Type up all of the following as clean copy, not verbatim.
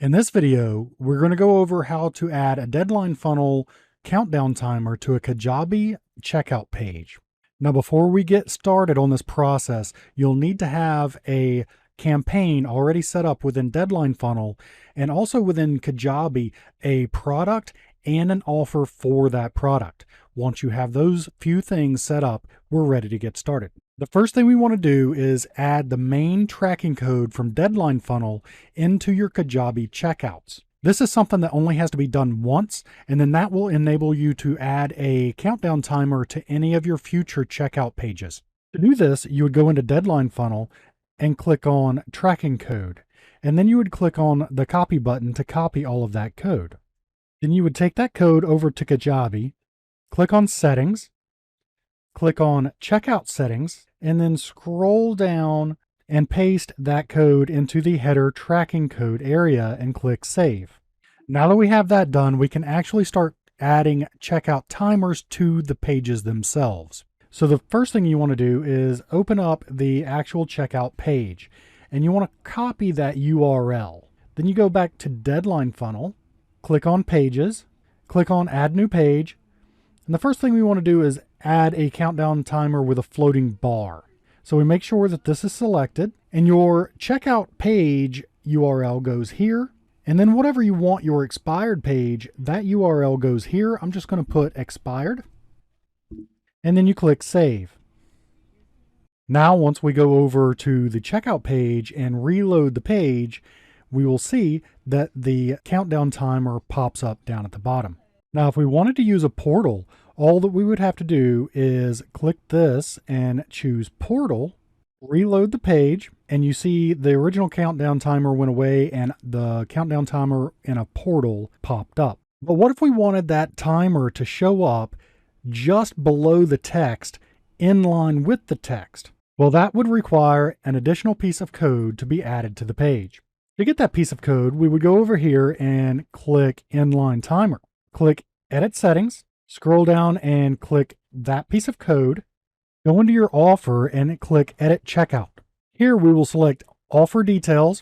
In this video, we're going to go over how to add a deadline funnel countdown timer to a Kajabi checkout page. Now, before we get started on this process, you'll need to have a campaign already set up within Deadline Funnel and also within Kajabi, a product and an offer for that product. Once you have those few things set up, we're ready to get started. The first thing we want to do is add the main tracking code from Deadline Funnel into your Kajabi checkouts. This is something that only has to be done once, and then that will enable you to add a countdown timer to any of your future checkout pages. To do this, you would go into Deadline Funnel and click on Tracking Code, and then you would click on the Copy button to copy all of that code. Then you would take that code over to Kajabi, click on Settings, click on Checkout Settings, and then scroll down and paste that code into the header tracking code area and click Save. Now that we have that done, we can actually start adding checkout timers to the pages themselves. So the first thing you want to do is open up the actual checkout page, and you want to copy that URL. Then you go back to Deadline Funnel, click on Pages, click on Add New Page, and the first thing we want to do is add a countdown timer with a floating bar. So we make sure that this is selected, and your checkout page URL goes here, and then whatever you want your expired page, that URL goes here. I'm just going to put expired, and then you click Save. Now, once we go over to the checkout page and reload the page, we will see that the countdown timer pops up down at the bottom. Now, if we wanted to use a portal, all that we would have to do is click this and choose Portal, reload the page, and you see the original countdown timer went away and the countdown timer in a portal popped up. But what if we wanted that timer to show up just below the text, in line with the text? Well, that would require an additional piece of code to be added to the page. To get that piece of code, we would go over here and click Inline Timer. Click Edit Settings, scroll down and click that piece of code, go into your offer and click Edit Checkout. Here we will select Offer Details,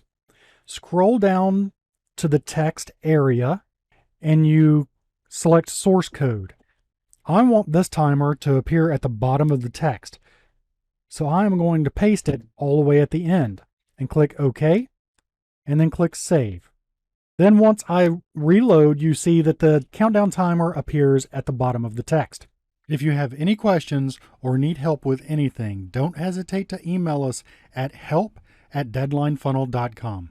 scroll down to the text area, and you select Source Code. I want this timer to appear at the bottom of the text, so I am going to paste it all the way at the end and click OK, and then click Save. Then once I reload, you see that the countdown timer appears at the bottom of the text. If you have any questions or need help with anything, don't hesitate to email us at help@deadlinefunnel.com.